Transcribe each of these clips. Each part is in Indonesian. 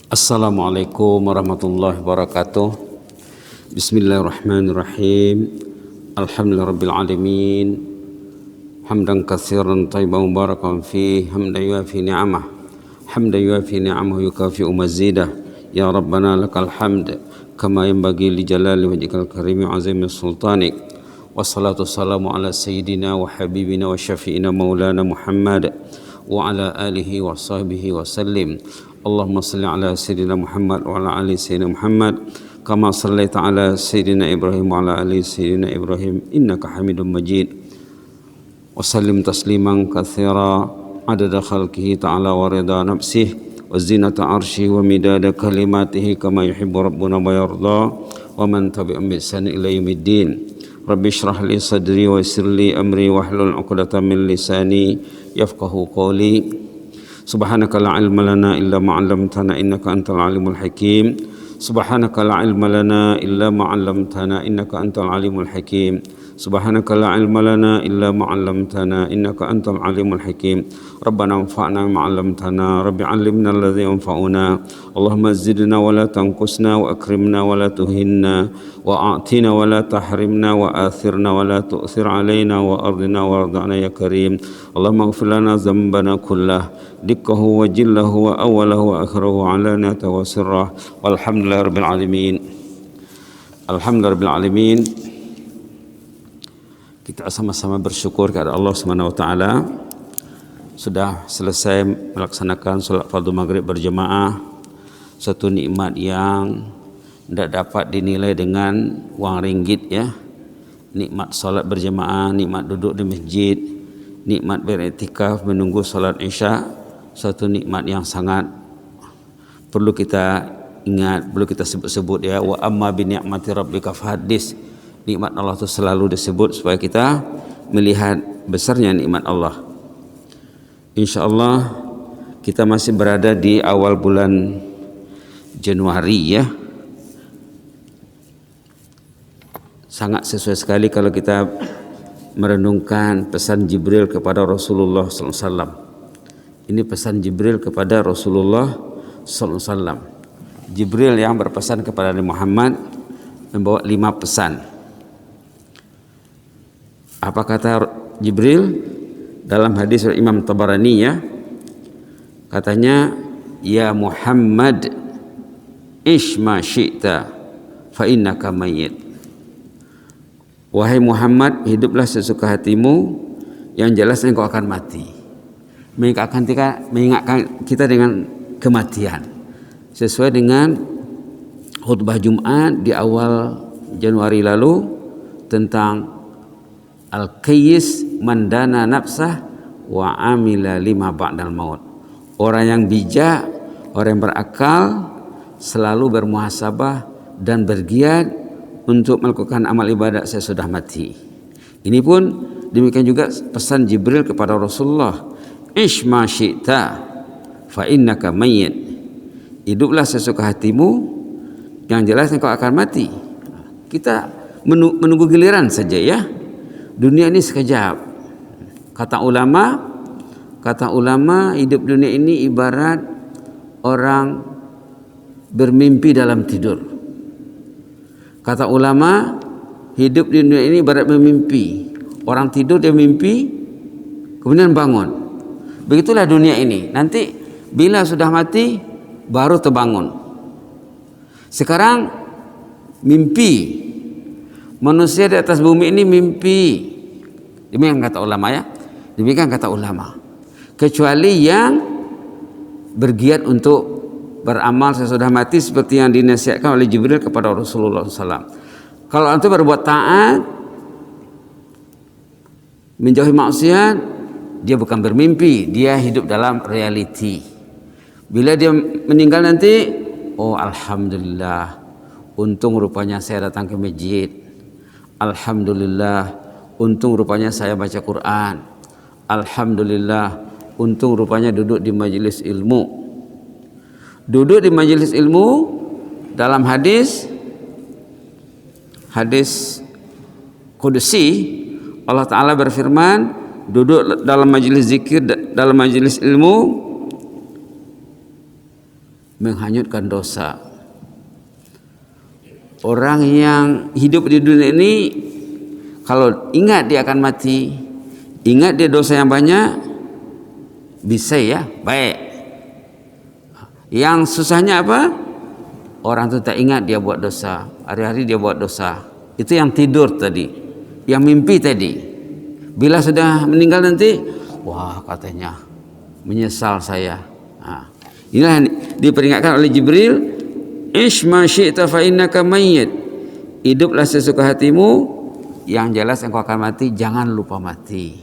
Assalamualaikum warahmatullahi wabarakatuh. Bismillahirrahmanirrahim. Alhamdulillahirabbil alamin. Hamdan katsiran thayyiban mubarakan fihi, hamdan yuafi ni'amah. Hamdan yuafi ni'amahu yukafi'u mazidah. Ya Rabbana lakal hamd kama yanbaghi li jalali wajhikal karimi wa azimi sultanik. Wassalatu wassalamu ala sayyidina wa habibina wa syafi'ina maulana Muhammad wa ala alihi wa sahbihi wa sallim. Allahumma salli ala sayyidina Muhammad wa ala ali sayyidina Muhammad kama sallaita ala sayyidina Ibrahim wa ala ali sayyidina Ibrahim innaka Hamidum Majid. Wa sallim tasliman katsira adada khalqihi ta'ala wa rida nafsihi wa zinata arsyihi wa midada kalimatihi kama yuhibbu rabbuna wa yarda wa man tabi'ahum bi ihsan ila yaumiddin. Rabbi shrah li sadri wa yassir li amri wahlul 'uqdatam min lisani yafqahu qawli. Subhanaka la ilma lana illa ma 'allamtana innaka antal alimul hakim. Subhanaka la ilma lana illa ma 'allamtana innaka antal alimul hakim. Subhanaka la ilma lana illa ma 'allamtana innaka antal alimul hakim. Rabbana anfa'na bima 'allamtana, Rabbi 'allimna alladhi yanfa'una. Allahumma zidna wa la tanqusna wa akrimna wa la tuhinna wa a'tina wa la tahrimna wa athirna wa la tu'thir 'alaina wa ardina wardana ya karim. Allahumma ighfir lana dhanbana kullah dikkahu wa jillahu wa awwalahu wa akhirahu wa alaniyata wa sirrah walhamdulillahi rabbil alamin. Alhamdulillahi rabbil alamin. Kita sama-sama bersyukur kepada Allah Subhanahu wa taala sudah selesai melaksanakan salat fardu maghrib berjemaah, satu nikmat yang tidak dapat dinilai dengan uang ringgit ya. Nikmat salat berjemaah, nikmat duduk di masjid, nikmat beriktikaf menunggu salat Isya, satu nikmat yang sangat perlu kita ingat, perlu kita sebut-sebut ya. Wa amma bi ni'mati rabbika fahaddits. Nikmat Allah itu selalu disebut supaya kita melihat besarnya nikmat Allah. Insyaallah kita masih berada di awal bulan Januari ya. Sangat sesuai sekali kalau kita merenungkan pesan Jibril kepada Rasulullah SAW. Ini pesan Jibril kepada Rasulullah SAW. Jibril yang berpesan kepada Nabi Muhammad membawa 5 pesan. Apa kata Jibril dalam hadis Imam Tabarani ya? Katanya, ya Muhammad ish ma syi'ta fa innaka mayyit. Wahai Muhammad, hiduplah sesuka hatimu, yang jelas engkau akan mati. Mengingatkan kita dengan kematian. Sesuai dengan khutbah Jumat di awal Januari lalu tentang al-qayyis mandana nafsah wa amila lima ba'dal maut. Orang yang bijak, orang yang berakal selalu bermuhasabah dan bergiat untuk melakukan amal ibadat sesudah mati. Ini pun demikian juga pesan Jibril kepada Rasulullah, ish ma syi'ta fa innaka mayyit. Hiduplah sesuka hatimu, yang jelas engkau akan mati. Kita menunggu giliran saja ya. Dunia ini sekejap. Kata ulama hidup dunia ini ibarat orang bermimpi dalam tidur. Kata ulama hidup di dunia ini ibarat bermimpi. Orang tidur dia mimpi kemudian bangun. Begitulah dunia ini. Nanti bila sudah mati baru terbangun. Sekarang mimpi. Manusia di atas bumi ini mimpi. Demikian kata ulama ya. Demikian kata ulama. Kecuali yang bergiat untuk beramal sesudah mati seperti yang dinasihatkan oleh Jibril kepada Rasulullah SAW. Kalau antum berbuat taat, menjauhi maksiat, dia bukan bermimpi, dia hidup dalam reality. Bila dia meninggal nanti, oh alhamdulillah, untung rupanya saya datang ke masjid. Alhamdulillah, untung rupanya saya baca Quran. Alhamdulillah, untung rupanya duduk di majelis ilmu. Duduk di majelis ilmu dalam hadis Qudsi, Allah Ta'ala berfirman, duduk dalam majelis zikir, dalam majelis ilmu, menghanyutkan dosa. Orang yang hidup di dunia ini kalau ingat dia akan mati, ingat dia dosa yang banyak, bisa ya baik. Yang susahnya apa? Orang itu tak ingat dia buat dosa, hari-hari dia buat dosa. Itu yang tidur tadi, yang mimpi tadi. Bila sudah meninggal nanti, wah katanya menyesal saya. Inilah yang diperingatkan oleh Jibril, ish ma syi'ta fa innaka mayyit. Hiduplah sesuka hatimu, yang jelas engkau akan mati, jangan lupa mati.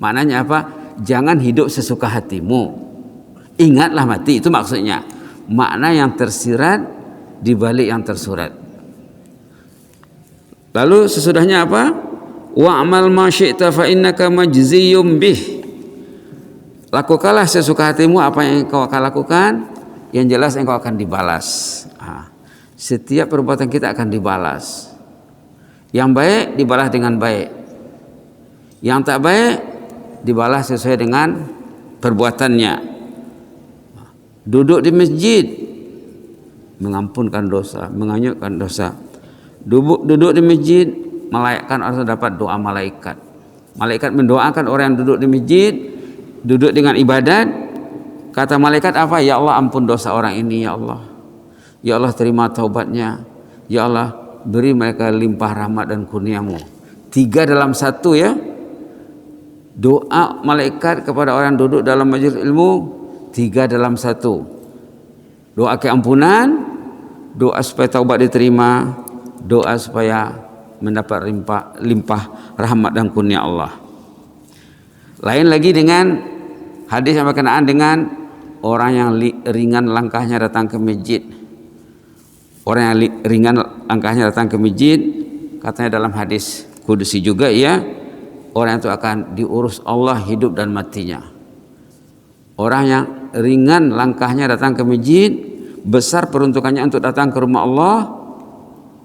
Maknanya apa? Jangan hidup sesuka hatimu, ingatlah mati, itu maksudnya. Makna yang tersirat di balik yang tersurat. Lalu sesudahnya apa? Wa'mal ma syi'ta fa innaka majziyum bih. Lakukanlah sesuka hatimu apa yang engkau akan lakukan, yang jelas engkau akan dibalas. Setiap perbuatan kita akan dibalas. Yang baik dibalas dengan baik, yang tak baik dibalas sesuai dengan perbuatannya. Duduk di masjid mengampunkan dosa, menghanyutkan dosa. Duduk di masjid melayakan orang dapat doa malaikat. Malaikat mendoakan orang yang duduk di masjid, duduk dengan ibadat. Kata malaikat apa? Ya Allah, ampun dosa orang ini ya Allah. Ya Allah, terima taubatnya. Ya Allah, beri mereka limpah rahmat dan kurniamu. 3 dalam 1 ya. Doa malaikat kepada orang duduk dalam majelis ilmu 3 dalam 1. Doa keampunan, doa supaya taubat diterima, doa supaya mendapat limpah rahmat dan kurnia Allah. Lain lagi dengan hadis yang berkenaan dengan orang yang ringan langkahnya datang ke masjid. Orang yang ringan langkahnya datang ke masjid, katanya dalam hadis kudusi juga ya, orang itu akan diurus Allah hidup dan matinya. Orang yang ringan langkahnya datang ke masjid, besar peruntukannya untuk datang ke rumah Allah,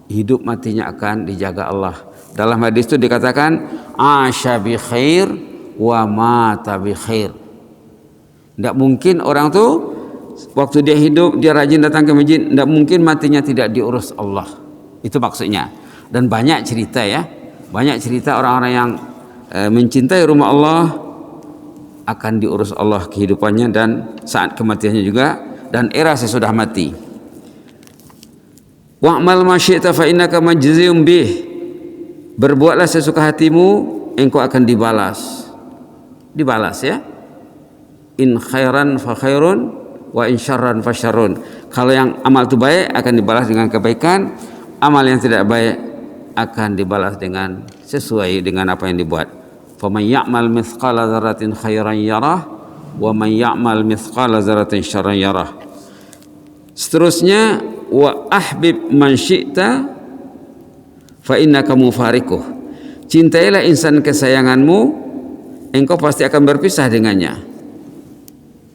hidup matinya akan dijaga Allah. Dalam hadis itu dikatakan asya bi khair wa mata bi khair. Tidak mungkin orang itu waktu dia hidup dia rajin datang ke masjid, tidak mungkin matinya tidak diurus Allah. Itu maksudnya. Dan banyak cerita ya, banyak cerita orang-orang yang mencintai rumah Allah akan diurus Allah kehidupannya dan saat kematiannya juga, dan era sesudah mati. Wa'mal ma syi'ta fa innaka majziyum bih. Berbuatlah sesuka hatimu, engkau akan dibalas. Dibalas ya. In khairan fa khairun wa in syarran fa syarrun. Kalau yang amal itu baik akan dibalas dengan kebaikan, amal yang tidak baik akan dibalas dengan sesuai dengan apa yang dibuat. Faman ya'mal mithqala dzarratin khairan yarah wa man ya'mal mithqala dzarratin syarran yarah. Seterusnya wa ahbib man syi'ta fa innaka mufariquh. Cintailah insan kesayanganmu, engkau pasti akan berpisah dengannya.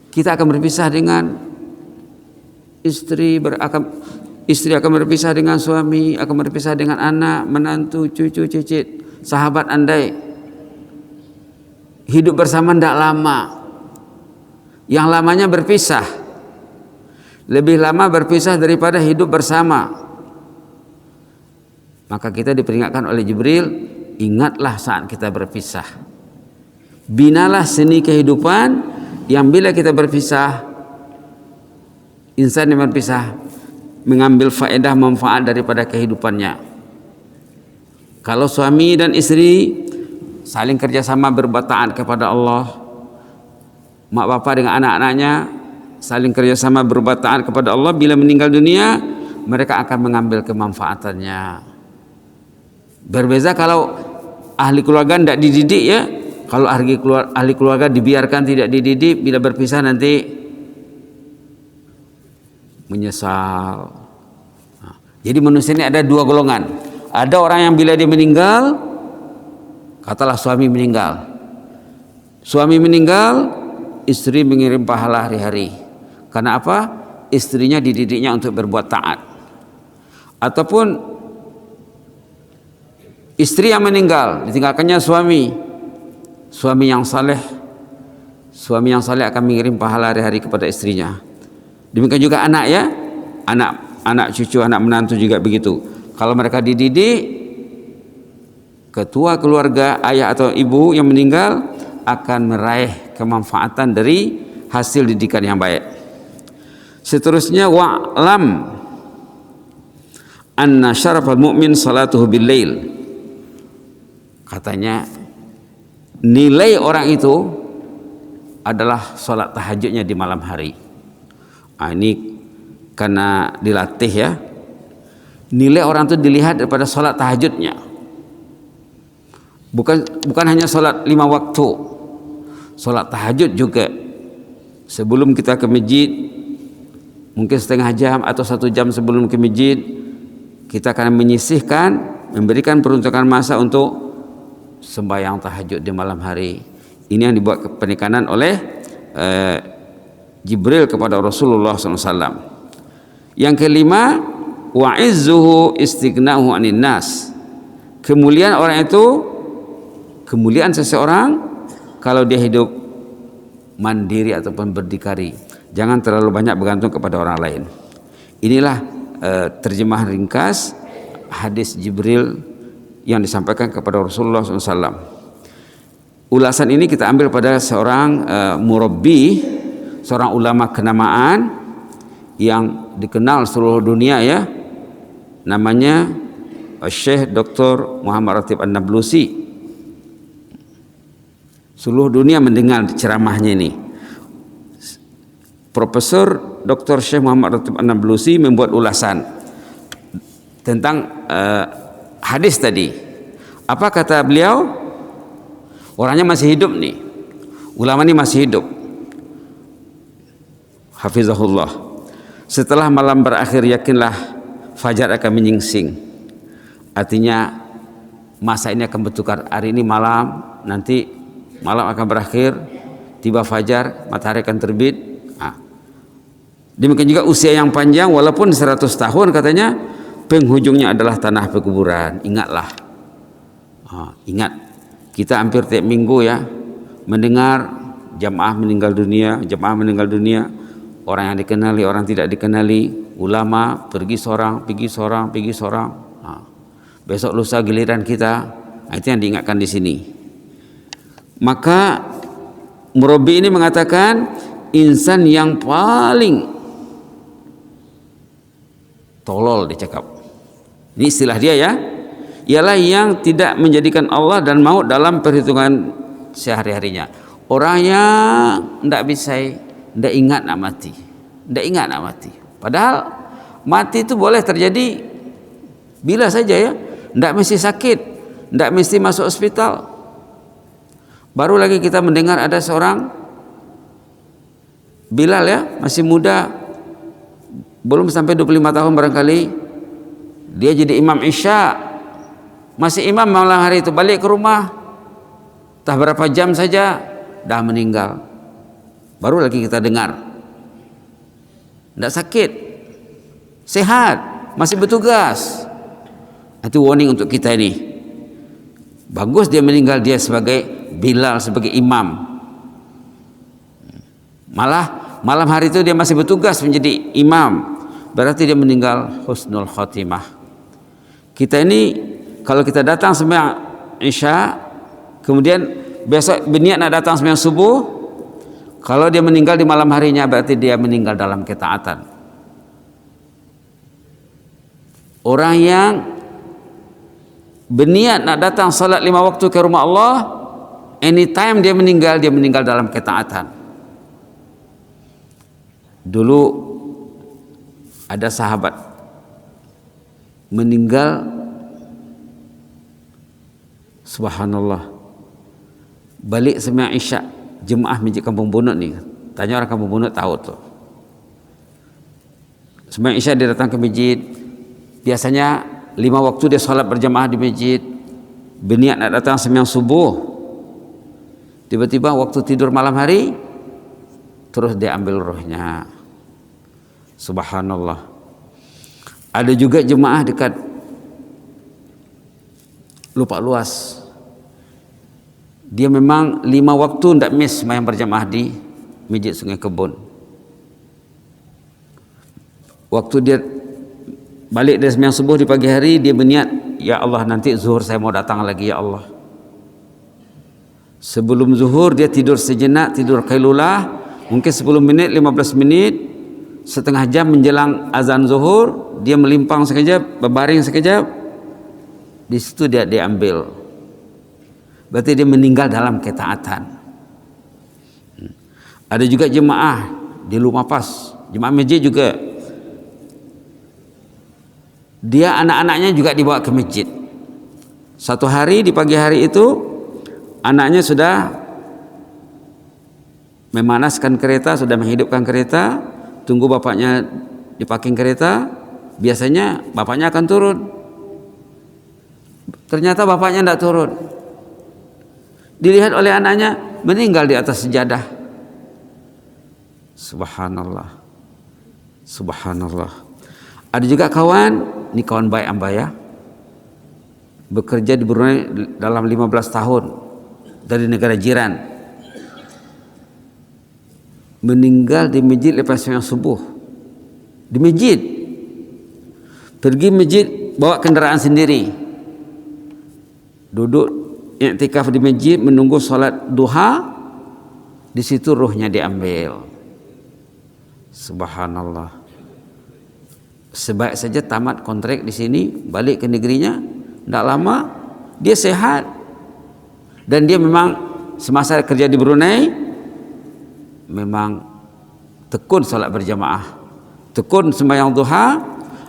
Kita akan berpisah dengan istri, istri akan berpisah dengan suami, akan berpisah dengan anak, menantu, cucu, cicit, sahabat andai. Hidup bersama tidak lama. Yang lamanya berpisah. Lebih lama berpisah daripada hidup bersama. Maka kita diperingatkan oleh Jibril, ingatlah saat kita berpisah. Binalah seni kehidupan yang bila kita berpisah, insan yang berpisah mengambil faedah manfaat daripada kehidupannya. Kalau suami dan istri saling kerjasama berbuat taat kepada Allah, mak bapak dengan anak-anaknya saling kerjasama berbuat taat kepada Allah, bila meninggal dunia mereka akan mengambil kemanfaatannya. Berbeza kalau ahli keluarga tidak dididik ya. Kalau ahli keluarga dibiarkan tidak dididik, bila berpisah nanti menyesal. Jadi manusia ini ada 2 golongan. Ada orang yang bila dia meninggal, katalah suami meninggal. Suami meninggal, istri mengirim pahala hari-hari. Karena apa? Istrinya dididiknya untuk berbuat taat. Ataupun istri yang meninggal, ditinggalkannya suami. Suami yang saleh akan mengirim pahala hari-hari kepada istrinya. Demikian juga anak ya, anak cucu, anak menantu juga begitu. Kalau mereka dididik, ketua keluarga, ayah atau ibu yang meninggal akan meraih kemanfaatan dari hasil didikan yang baik. Seterusnya, wa'lam anna syarafal mu'min salatuhu bil lail. Katanya nilai orang itu adalah salat tahajudnya di malam hari. Ini karena dilatih ya. Nilai orang itu dilihat daripada salat tahajudnya. Bukan hanya salat 5 waktu. Salat tahajud juga. Sebelum kita ke masjid, mungkin setengah jam atau 1 jam sebelum ke masjid, kita akan menyisihkan, memberikan peruntukan masa untuk sembahyang tahajud di malam hari. Ini yang dibuat penekanan oleh Jibril kepada Rasulullah SAW. Yang kelima, wa'izzuhu istighnahu anin nas. Kemuliaan orang itu, kemuliaan seseorang kalau dia hidup mandiri ataupun berdikari, jangan terlalu banyak bergantung kepada orang lain. Inilah terjemahan ringkas hadis Jibril yang disampaikan kepada Rasulullah SAW. Ulasan ini kita ambil pada seorang murabbi, seorang ulama kenamaan yang dikenal seluruh dunia ya, namanya Syekh Dr. Muhammad Ratib An-Nablusi. Seluruh dunia mendengar ceramahnya ini. Profesor Dr. Syekh Muhammad Ratib An-Nablusi membuat ulasan tentang hadis tadi. Apa kata beliau? Orangnya masih hidup nih, ulama ini masih hidup, hafizahullah. Setelah malam berakhir, yakinlah fajar akan menyingsing. Artinya masa ini akan bertukar. Hari ini malam, nanti malam akan berakhir, tiba fajar, matahari akan terbit. Demikian juga usia yang panjang, walaupun 100 tahun katanya, penghujungnya adalah tanah pekuburan. Ingatlah, ingat. Kita hampir tiap minggu ya mendengar jamaah meninggal dunia, orang yang dikenali, orang tidak dikenali, ulama pergi seorang. Besok lusa giliran kita. Itu yang diingatkan di sini. Maka murabbi ini mengatakan insan yang paling tolol dicakap. Ini istilah dia ya. Ialah yang tidak menjadikan Allah dan maut dalam perhitungan sehari-harinya. Orang yang tidak bisa, tidak ingat nak mati. Padahal mati itu boleh terjadi bila saja ya. Tidak mesti sakit, tidak mesti masuk hospital. Baru lagi kita mendengar ada seorang Bilal ya, masih muda, belum sampai 25 tahun barangkali, dia jadi imam Isya. Masih imam malam hari itu, balik ke rumah entah berapa jam saja dah meninggal. Baru lagi kita dengar, tidak sakit, sehat, masih bertugas. Itu warning untuk kita ini. Bagus dia meninggal, dia sebagai Bilal, sebagai imam. Malah malam hari itu dia masih bertugas menjadi imam, berarti dia meninggal husnul khotimah. Kita ini kalau kita datang sembahyang Isya, kemudian besok berniat nak datang sembahyang subuh, kalau dia meninggal di malam harinya berarti dia meninggal dalam ketaatan. Orang yang berniat nak datang salat 5 waktu ke rumah Allah, anytime dia meninggal dalam ketaatan. Dulu ada sahabat meninggal, subhanallah, balik sembahyang Isya, jemaah masjid Kampung Bunut nih, tanya orang Kampung Bunut tahu tuh. Sembahyang Isya dia datang ke masjid, biasanya 5 waktu dia salat berjamaah di masjid, berniat nak datang sembahyang subuh. Tiba-tiba waktu tidur malam hari, terus dia ambil rohnya. Subhanallah. Ada juga jemaah dekat Lupa Luas, dia memang 5 waktu tidak miss sembahyang berjamaah di masjid Sungai Kebun. Waktu dia balik dari sembahyang subuh di pagi hari, dia berniat, ya Allah nanti zuhur saya mau datang lagi ya Allah. Sebelum zuhur dia tidur sejenak, tidur qailulah, mungkin 10 menit, 15 menit, setengah jam menjelang azan zuhur, dia melimpang sekejap, berbaring sekejap, di situ dia diambil. Berarti dia meninggal dalam ketaatan. Ada juga jemaah di Lumah Pas, jemaah masjid juga. Dia anak-anaknya juga dibawa ke masjid. Satu hari di pagi hari itu anaknya sudah memanaskan kereta, sudah menghidupkan kereta, tunggu bapaknya diparking kereta. Biasanya bapaknya akan turun. Ternyata bapaknya tidak turun. Dilihat oleh anaknya meninggal di atas sejadah. Subhanallah. Subhanallah. Ada juga kawan, ini kawan baik Ambaya, bekerja di Brunei dalam 15 tahun dari negara jiran. Meninggal di masjid lepas sembahyang subuh. Di masjid. Pergi masjid bawa kendaraan sendiri. Duduk i'tikaf di masjid menunggu salat duha. Di situ ruhnya diambil. Subhanallah. Sebaik saja tamat kontrak di sini, balik ke negerinya, tidak lama dia sehat. Dan dia memang semasa kerja di Brunei memang tekun salat berjamaah, tekun sembahyang duha,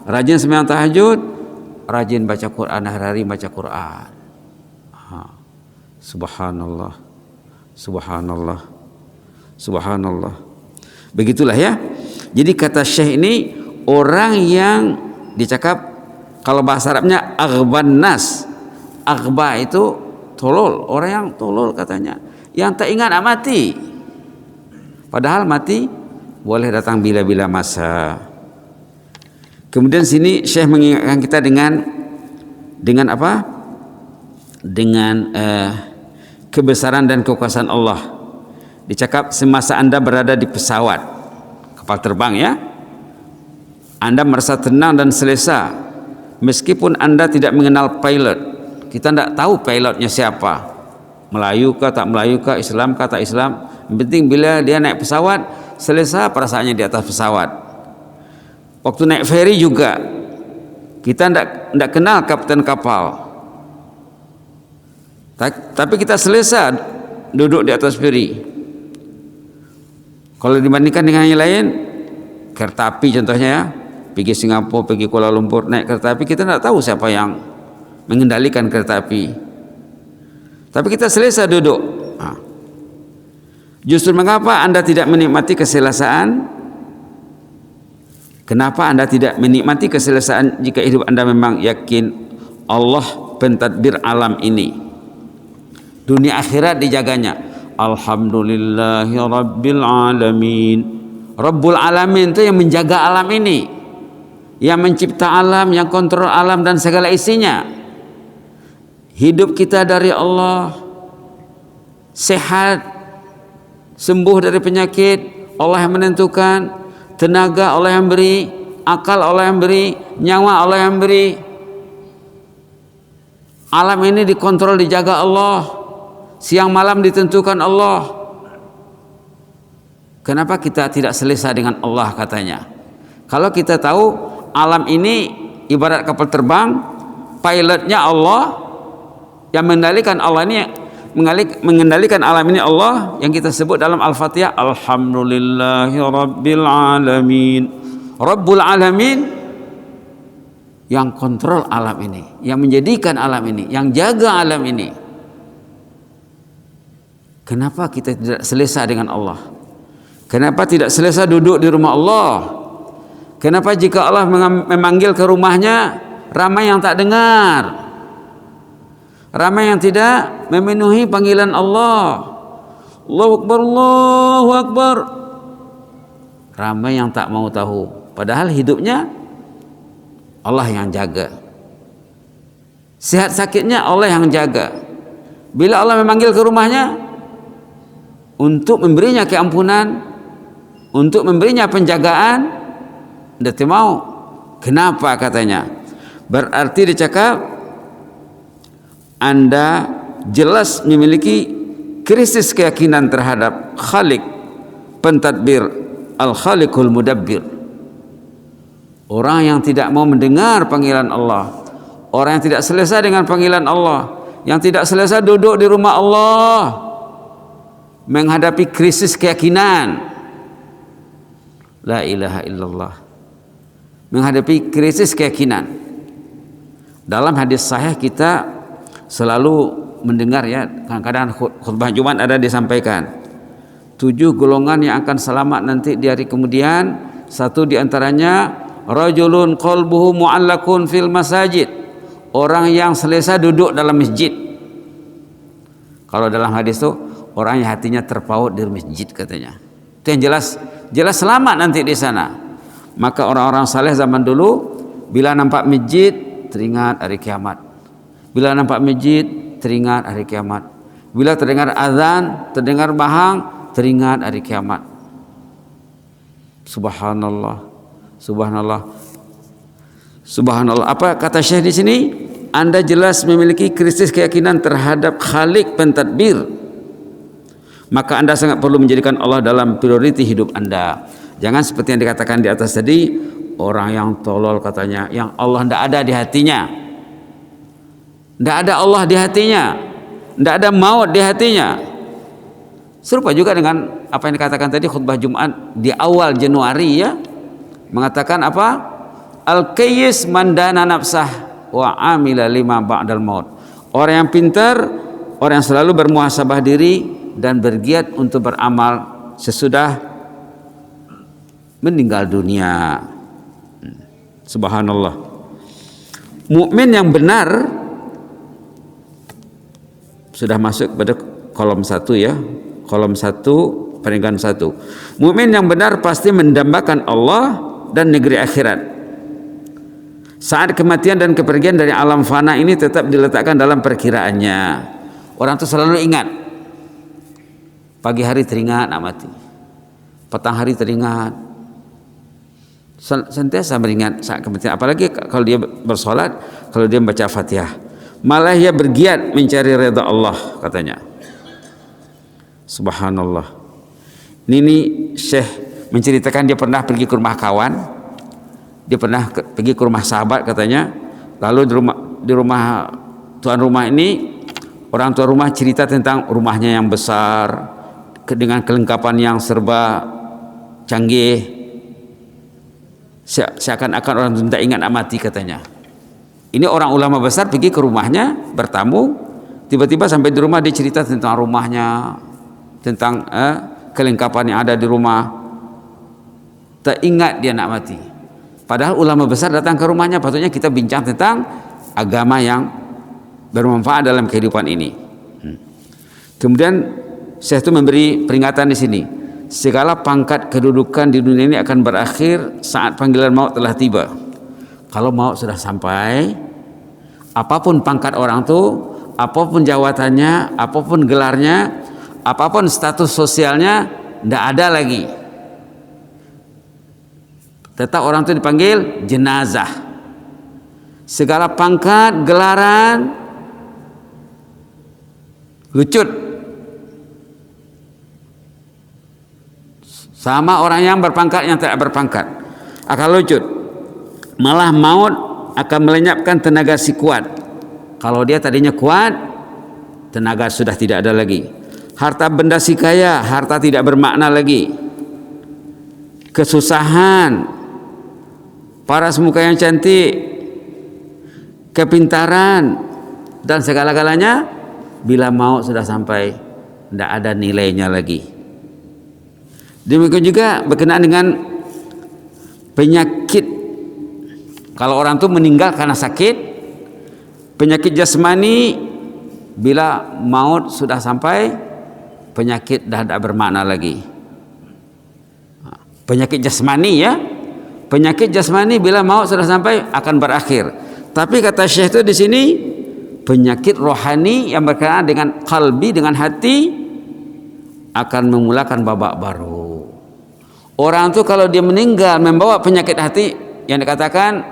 rajin sembahyang tahajud, rajin baca Quran, hari-hari baca Quran. Subhanallah. Subhanallah. Subhanallah. Begitulah ya. Jadi kata Syekh ini, orang yang dicakap, kalau bahasa Arabnya aghban nas. Aghba itu tolol, orang yang tolol katanya, yang tak ingat mati. Padahal mati boleh datang bila-bila masa. Kemudian sini Syekh mengingatkan kita dengan apa? Dengan kebesaran dan kekuasaan Allah. Dicakap semasa Anda berada di pesawat, kapal terbang ya, Anda merasa tenang dan selesa meskipun Anda tidak mengenal pilot. Kita tidak tahu pilotnya siapa, Melayu kah tak Melayu kah, Islam kah tak Islam. Yang penting bila dia naik pesawat, selesa perasaannya di atas pesawat. Waktu naik ferry juga, kita tidak kenal kapten kapal, tapi kita selesa duduk di atas ferry. Kalau dibandingkan dengan yang lain, kereta api contohnya ya, pergi Singapura, pergi Kuala Lumpur, naik kereta api, kita tidak tahu siapa yang mengendalikan kereta api, tapi kita selesa duduk. Justru mengapa Anda tidak menikmati keselesaan? Kenapa Anda tidak menikmati keselesaan jika hidup Anda memang yakin Allah pentadbir alam ini, dunia akhirat dijaganya? Alhamdulillahi Rabbil Alamin. Rabbul Alamin itu yang menjaga alam ini, yang mencipta alam, yang kontrol alam dan segala isinya. Hidup kita dari Allah, sehat, sembuh dari penyakit, Allah yang menentukan, tenaga Allah yang beri, akal Allah yang beri, nyawa Allah yang beri. Alam ini dikontrol, dijaga Allah, siang malam ditentukan Allah. Kenapa kita tidak selesa dengan Allah katanya? Kalau kita tahu alam ini ibarat kapal terbang, pilotnya Allah, yang mengendalikan Allah ini, mengendalikan alam ini Allah, yang kita sebut dalam Al-Fatihah, Alhamdulillahi Rabbil Alamin. Rabbul Alamin yang kontrol alam ini, yang menjadikan alam ini, yang jaga alam ini. Kenapa kita tidak selesa dengan Allah? Kenapa tidak selesa duduk di rumah Allah? Kenapa jika Allah memanggil ke rumahnya, ramai yang tak dengar, ramai yang tidak memenuhi panggilan Allah? Allahu Akbar, Allahu Akbar. Ramai yang tak mau tahu, padahal hidupnya Allah yang jaga, sehat sakitnya Allah yang jaga. Bila Allah memanggil ke rumahnya untuk memberinya keampunan, untuk memberinya penjagaan, Tidak mau. Kenapa katanya? Berarti dia cakap Anda jelas memiliki krisis keyakinan terhadap Khalik, pentadbir, Al-Khaliqul Mudabbir. Orang yang tidak mau mendengar panggilan Allah, orang yang tidak selesa dengan panggilan Allah, yang tidak selesa duduk di rumah Allah, menghadapi krisis keyakinan. La ilaha illallah. Menghadapi krisis keyakinan. Dalam hadis sahih kita selalu mendengar ya, kadang-kadang khutbah Jumat ada disampaikan 7 golongan yang akan selamat nanti di hari kemudian. Satu diantaranya rajulun qalbuhu mu'allakun fil masajid, orang yang selesa duduk dalam masjid. Kalau dalam hadis itu orang yang hatinya terpaut di masjid katanya. Itu yang jelas selamat nanti di sana. Maka orang-orang saleh zaman dulu bila nampak masjid teringat hari kiamat. Bila nampak masjid teringat hari kiamat. Bila terdengar azan, terdengar bahang, teringat hari kiamat. Subhanallah. Subhanallah. Subhanallah. Apa kata Syekh di sini? Anda jelas memiliki krisis keyakinan terhadap Khalik pentadbir. Maka Anda sangat perlu menjadikan Allah dalam prioriti hidup Anda. Jangan seperti yang dikatakan di atas tadi, orang yang tolol katanya, yang Allah tidak ada di hatinya. Tidak ada Allah di hatinya. Tidak ada maut di hatinya. Serupa juga dengan apa yang dikatakan tadi khutbah Jumat di awal Januari ya. Mengatakan apa? Al-qayyis man dana nafsah wa amila lima ba'dal maut. Orang yang pintar, orang yang selalu bermuhasabah diri dan bergiat untuk beramal sesudah meninggal dunia. Subhanallah. Mukmin yang benar sudah masuk pada kolom 1 ya. Kolom 1 peringkat 1. Mukmin yang benar pasti mendambakan Allah dan negeri akhirat. Saat kematian dan kepergian dari alam fana ini tetap diletakkan dalam perkiraannya. Orang itu selalu ingat. Pagi hari teringat nak mati, petang hari teringat, sentiasa beringat saat kematian. Apalagi kalau dia bersolat, kalau dia membaca Fatihah, malah ia bergiat mencari redha Allah katanya. Subhanallah. Ini Syekh menceritakan dia pernah pergi ke rumah kawan, dia pernah pergi ke rumah sahabat katanya. Lalu di rumah tuan rumah ini, orang tua rumah cerita tentang rumahnya yang besar dengan kelengkapan yang serba canggih. Seakan-akan orang itu tidak ingat nak mati katanya. Ini orang ulama besar pergi ke rumahnya bertamu, tiba-tiba sampai di rumah dia cerita tentang rumahnya, tentang kelengkapan yang ada di rumah. Tak ingat dia nak mati. Padahal ulama besar datang ke rumahnya, patutnya kita bincang tentang agama yang bermanfaat dalam kehidupan ini. Kemudian Syekh itu memberi peringatan di sini. Segala pangkat kedudukan di dunia ini akan berakhir saat panggilan maut telah tiba. Kalau maut sudah sampai, apapun pangkat orang itu, apapun jabatannya, apapun gelarnya, apapun status sosialnya, tidak ada lagi. Tetap orang itu dipanggil jenazah. Segala pangkat, gelaran, lucut. Sama orang yang berpangkat yang tidak berpangkat akan lucut. Malah maut akan melenyapkan tenaga si kuat. Kalau dia tadinya kuat, tenaga sudah tidak ada lagi. Harta benda si kaya, harta tidak bermakna lagi. Kesusahan, paras muka yang cantik, kepintaran, dan segala-galanya bila maut sudah sampai, tidak ada nilainya lagi. Demikian juga berkenaan dengan penyakit. Kalau orang itu meninggal karena sakit, penyakit jasmani, bila maut sudah sampai, penyakit dah tidak bermakna lagi. Penyakit jasmani ya, penyakit jasmani bila maut sudah sampai akan berakhir. Tapi kata Syekh itu di sini, penyakit rohani yang berkenaan dengan kalbi, dengan hati, akan memulakan babak baru. Orang itu kalau dia meninggal membawa penyakit hati yang dikatakan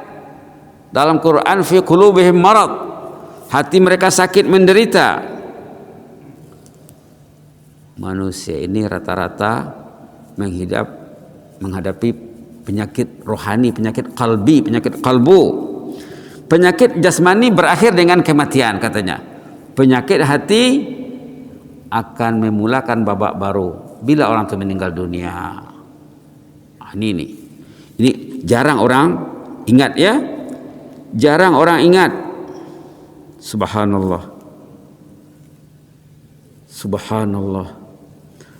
dalam Quran fi qulubihim marad, hati mereka sakit menderita. Manusia ini rata-rata menghadapi penyakit rohani, penyakit qalbi, penyakit kalbu. Penyakit jasmani berakhir dengan kematian katanya. Penyakit hati akan memulakan babak baru bila orang itu meninggal dunia. Ini jarang orang ingat ya. Jarang orang ingat. Subhanallah. Subhanallah.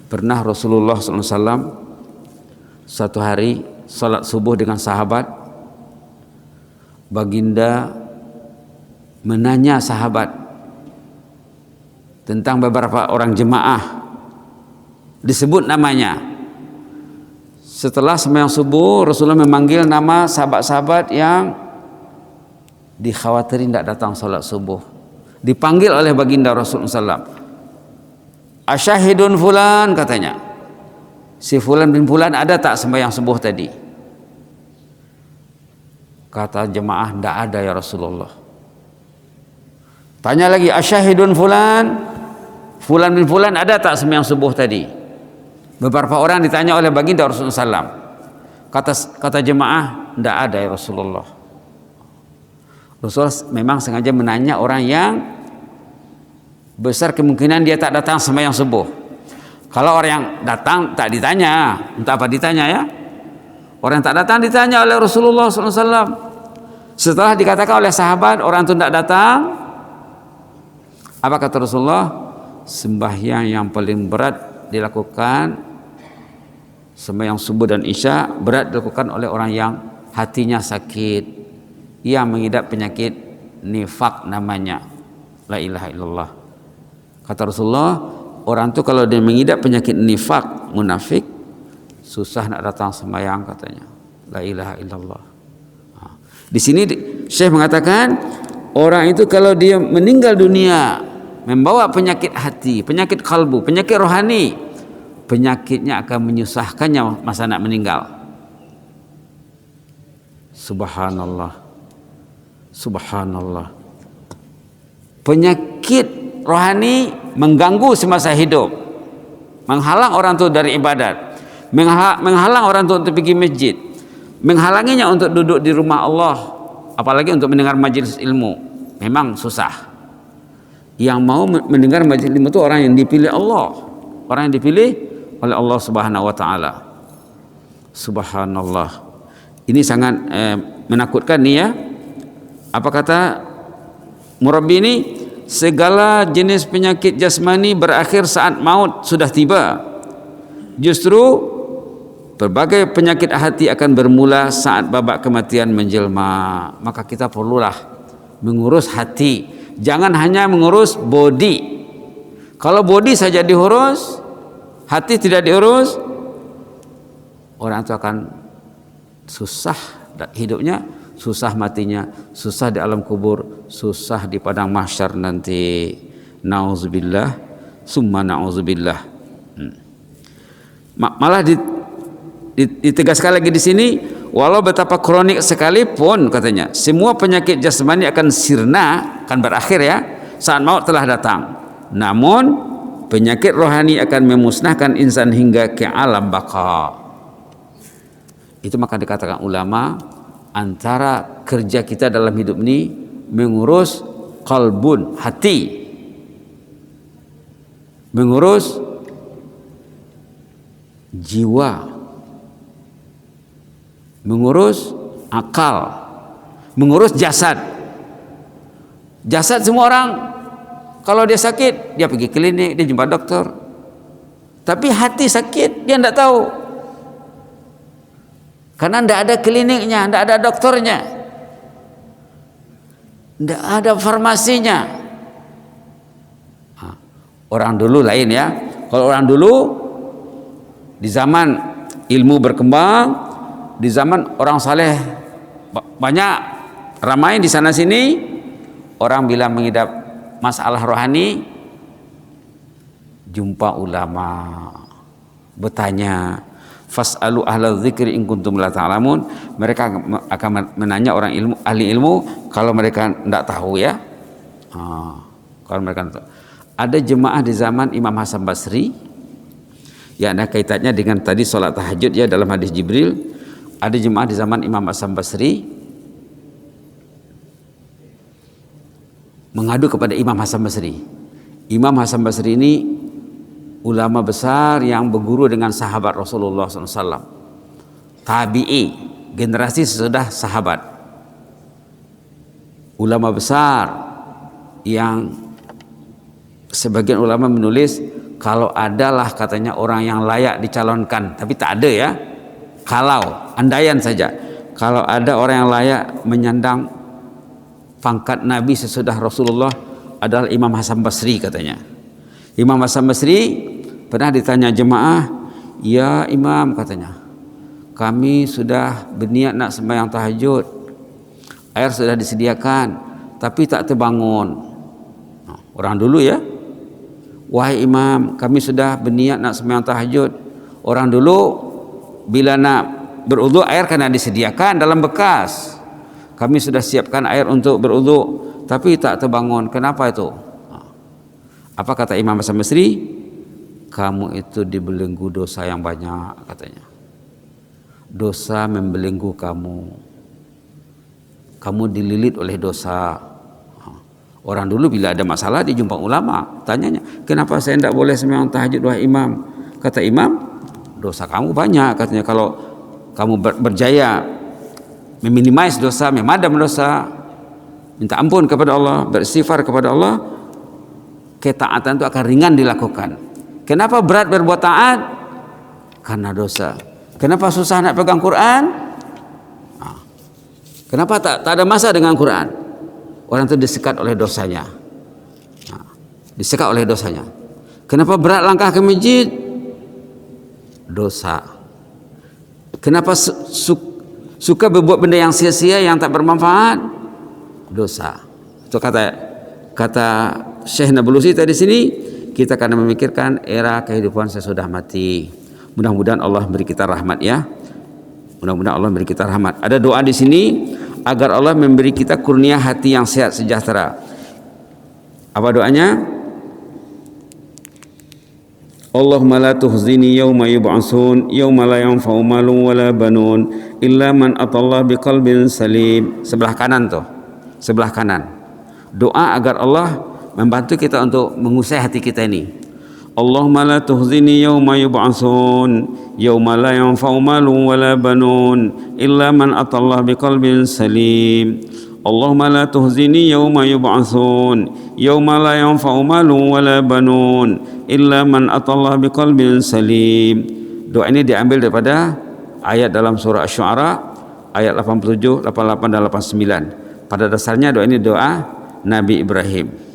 Pernah Rasulullah SAW satu hari salat subuh dengan sahabat. Baginda menanya sahabat tentang beberapa orang jemaah, disebut namanya. Setelah sembahyang subuh, Rasulullah memanggil nama sahabat-sahabat yang dikhawatirin tidak datang salat subuh. Dipanggil oleh baginda Rasulullah SAW. Asyahidun fulan katanya. Si fulan bin fulan ada tak sembahyang subuh tadi? Kata jemaah, tidak ada ya Rasulullah. Tanya lagi, asyahidun fulan, fulan bin fulan ada tak sembahyang subuh tadi? Beberapa orang ditanya oleh baginda Rasulullah SAW. Kata jemaah, tidak ada ya Rasulullah. Rasulullah memang sengaja menanya orang yang besar kemungkinan dia tak datang sembahyang subuh. Kalau orang yang datang tak ditanya, entah apa ditanya ya. Orang yang tak datang ditanya oleh Rasulullah SAW. Setelah dikatakan oleh sahabat orang itu tidak datang, apa kata Rasulullah? Sembahyang yang paling berat dilakukan, sembahyang subuh dan isya berat dilakukan oleh orang yang hatinya sakit, yang mengidap penyakit nifak namanya. La ilaha illallah. Kata Rasulullah, orang itu kalau dia mengidap penyakit nifak, munafik, susah nak datang sembahyang katanya. La ilaha illallah. Di sini Syekh mengatakan orang itu kalau dia meninggal dunia membawa penyakit hati, penyakit kalbu, penyakit rohani, penyakitnya akan menyusahkannya masa nak meninggal. Subhanallah. Subhanallah. Penyakit rohani mengganggu semasa hidup, menghalang orang itu dari ibadat, menghalang orang itu untuk pergi masjid, menghalanginya untuk duduk di rumah Allah, apalagi untuk mendengar majelis ilmu. Memang susah. Yang mau mendengar majelis ilmu itu orang yang dipilih Allah, orang yang dipilih oleh Allah Subhanahu wa taala. Subhanallah. Ini sangat menakutkan nih ya. Apa kata murabbi ini? Segala jenis penyakit jasmani berakhir saat maut sudah tiba. Justru berbagai penyakit hati akan bermula saat babak kematian menjelma. Maka kita perlulah mengurus hati, jangan hanya mengurus body. Kalau body saja diurus, hati tidak diurus, orang itu akan susah hidupnya, susah matinya, susah di alam kubur, susah di padang mahsyar nanti. Nauzubillah, summa nauzubillah. Malah ditegaskan lagi di sini, walau betapa kronik sekalipun katanya, semua penyakit jasmani akan sirna, akan berakhir ya saat maut telah datang. Namun penyakit rohani akan memusnahkan insan hingga ke alam baka. Itu maka dikatakan ulama, antara kerja kita dalam hidup ini mengurus qalbun, hati, mengurus jiwa, mengurus akal, mengurus jasad. Jasad semua orang kalau dia sakit dia pergi klinik, dia jumpa dokter. Tapi hati sakit dia tidak tahu, karena tidak ada kliniknya, tidak ada dokternya, tidak ada farmasinya. Orang dulu lain ya. Kalau orang dulu di zaman ilmu berkembang, di zaman orang saleh banyak ramai di sana sini, orang bila mengidap masalah rohani jumpa ulama, bertanya, Fas'alu ahla dzikri in kuntum la ta'lamun. Mereka akan menanya orang ilmu, ahli ilmu kalau mereka tidak tahu ya. Kalau mereka tidak tahu. Ada jemaah di zaman Imam Hasan Basri yang ada kaitannya dengan tadi sholat tahajud ya dalam hadis Jibril. Ada jemaah di zaman Imam Hasan Basri mengadu kepada Imam Hasan Basri. Imam Hasan Basri ini ulama besar yang berguru dengan sahabat Rasulullah SAW, tabi'i, generasi sesudah sahabat, ulama besar yang sebagian ulama menulis kalau adalah katanya orang yang layak dicalonkan, tapi tak ada ya, kalau andaian saja kalau ada orang yang layak menyandang pangkat Nabi sesudah Rasulullah adalah Imam Hasan Basri katanya. Imam Hasan Basri pernah ditanya jemaah, ya Imam katanya, kami sudah berniat nak sembahyang tahajud, air sudah disediakan, tapi tak terbangun. Orang dulu ya, wahai Imam, kami sudah berniat nak sembahyang tahajud. Orang dulu bila nak berwudu air kena disediakan dalam bekas. Kami sudah siapkan air untuk berwudu, tapi tak terbangun. Kenapa itu? Apa kata Imam Hasan Basri? Kamu itu dibelenggu dosa yang banyak katanya. Dosa membelenggu kamu. Kamu dililit oleh dosa. Orang dulu bila ada masalah dia jumpa ulama, tanyanya, kenapa saya tidak boleh sembahyang tahajud wahai Imam? Kata Imam, dosa kamu banyak katanya. Kalau kamu berjaya meminimais dosa, memadam dosa, minta ampun kepada Allah, beristighfar kepada Allah, ketaatan itu akan ringan dilakukan. Kenapa berat berbuat taat? Karena dosa. Kenapa susah nak pegang Quran? Kenapa tak ada masa dengan Quran? Orang itu disekat oleh dosanya. Disekat oleh dosanya. Kenapa berat langkah ke masjid? Dosa. Kenapa suka berbuat benda yang sia-sia, yang tak bermanfaat? Dosa. Itu kata Syekh Nablusi tadi sini, kita akan memikirkan era kehidupan sesudah mati. Mudah-mudahan Allah beri kita rahmat ya. Mudah-mudahan Allah beri kita rahmat. Ada doa di sini agar Allah memberi kita kurnia hati yang sehat sejahtera. Apa doanya? Allahumma la tuhzini yawma yub'atsun yawma la yanfa'u malun wala banun illa man atallaha biqalbin salim. Sebelah kanan tuh. Sebelah kanan. Doa agar Allah membantu kita untuk mengusai hati kita ini. Allahumma la tuhzini yawma yub'atsun yawma la yanfa'u malun wala banun illa man atallaha biqalbin salim. Allahumma la tuhzini yawma yub'atsun yawma la yanfa'u malun wala banun illa man atallaha biqalbin salim. Doa ini diambil daripada ayat dalam surah Asy-Syu'ara ayat 87, 88 dan 89. Pada dasarnya doa ini doa Nabi Ibrahim.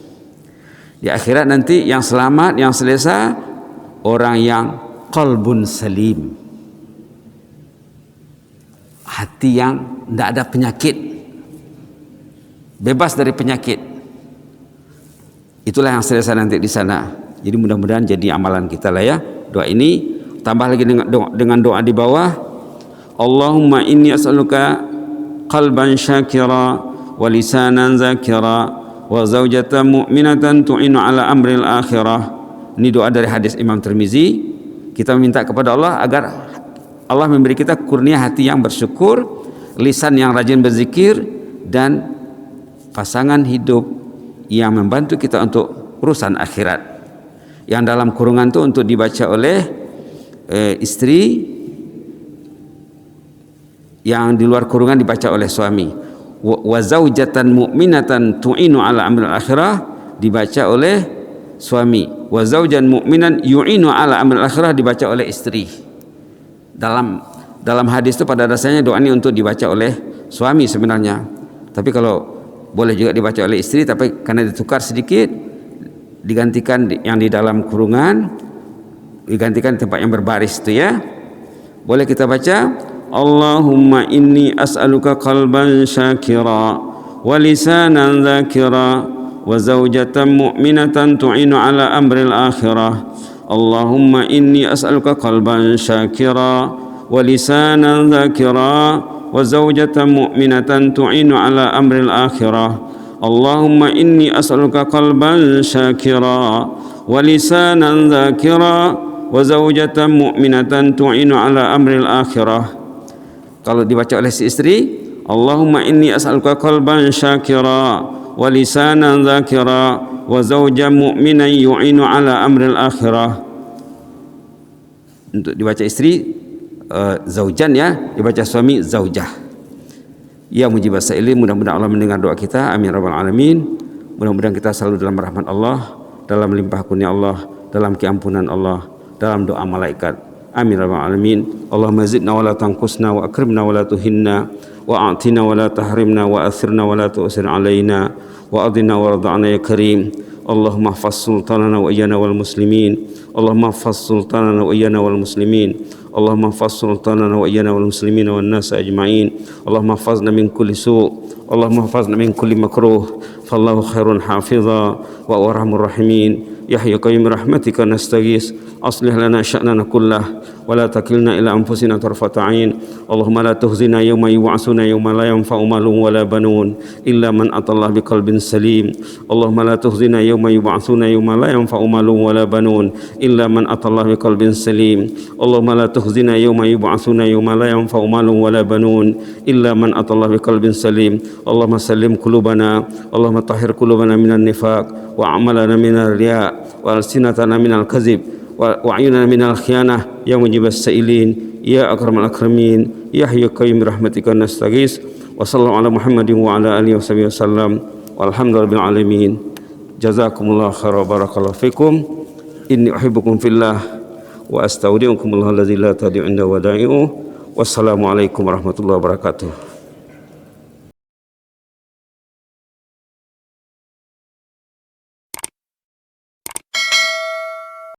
Di akhirat nanti yang selamat, yang selesa orang yang qalbun salim, hati yang tidak ada penyakit, bebas dari penyakit. Itulah yang selesa nanti di sana. Jadi mudah-mudahan jadi amalan kita lah ya. Doa ini tambah lagi dengan doa di bawah. Allahumma inni as'aluka qalban syakira wa lisanan zakira wa zaujatan mu'minatan tu'inu ala amril akhirah. Ini doa dari hadis Imam Tirmizi. Kita meminta kepada Allah agar Allah memberi kita kurnia hati yang bersyukur, lisan yang rajin berzikir, dan pasangan hidup yang membantu kita untuk urusan akhirat. Yang dalam kurungan itu untuk dibaca oleh istri, yang di luar kurungan dibaca oleh suami. Wa zaujatan mu'minatan tu'inu ala amril akhirah dibaca oleh suami. Wa zaujan mu'minan yu'inu ala amril akhirah dibaca oleh istri. Dalam hadis itu pada dasarnya doa ini untuk dibaca oleh suami sebenarnya. Tapi kalau boleh juga dibaca oleh istri, tapi karena ditukar sedikit, digantikan yang di dalam kurungan, digantikan tempat yang berbaris itu ya. Boleh kita baca, Allahumma inni as'aluka qalban syakira wa lisanan zakira wa zaujatan mu'minatan tu'inu ala amril akhirah. Allahumma inni as'aluka qalban syakira ولسانا ذاكرا وزوجة مؤمنة تعين على أمر الآخرة اللهم إني أسألك قلبا شاكرا ولسانا ذاكرا وزوجة مؤمنة تعين على أمر الآخرة. Kalau dibaca oleh si istri, Allahumma inni as'aluka qalban syakira wa lisanan dzakira wa zawjan mu'minan yu'inu ala amril akhirah. Untuk dibaca istri zaujan ya, dibaca suami zaujah. Ya mujibas sa'ilin, mudah-mudahan Allah mendengar doa kita. Amin rabbal alamin. Mudah-mudahan kita selalu dalam rahmat Allah, dalam limpah kurnia Allah, dalam keampunan Allah, dalam doa malaikat. Amin rabbal alamin. Allahumma zidna wa la tanqusna wa akrimna wa la tuhinna wa a'tina wa la tahrimna wa athirna wa la tu'sir alaina wa adina wa rada'na ya karim. Allahumma hafaz sultanana wa iyana wal muslimin. Allahumma hafaz sultanana wa iyana wal muslimin. Allahumma hafaz sultanana wa iyana wal muslimin wan nas ajma'in. Allahumma hafazna min kulli su'. Allahumma hafazna min kulli makruh. Fallahu khairun hafiza wa arhamur rahimin. Ya hayyu qayyum rahmatika nastaghis aslih lana sya'nana kullah wa la takilna ila anfusina tarfata 'ain. Allahumma la tuhzina yawma yub'atsuna yawma la yanfa'u malun wa la banun illa man atallaha biqalbin salim. Allahumma la tuhzina yawma yub'atsuna yawma la yanfa'u malun wa la banun illa man atallaha biqalbin salim. Allahumma la tuhzina yawma yub'atsuna yawma la yanfa'u malun wa la banun illa man atallaha biqalbin salim. Allahumma sallim qulubana, Allahumma tahhir qulubana minan nifaq wa a'malana minar riya wa alsinatana minal kadzib wa a'yunana minal khiyanah ya mujibas sa'ilin ya akramal akramin ya hayyu qayyum rahmatika nastaghis wa sallallahu ala Muhammadin wa ala alihi washabihi wasallam walhamdulillahi alamin. Jazakumullahu khairan barakallahu fikum. Inni uhibbukum fillah wa astaudiukumullahu alladzi la tadi'u inda wada'i'u. Wassalamu alaikum warahmatullahi wabarakatuh.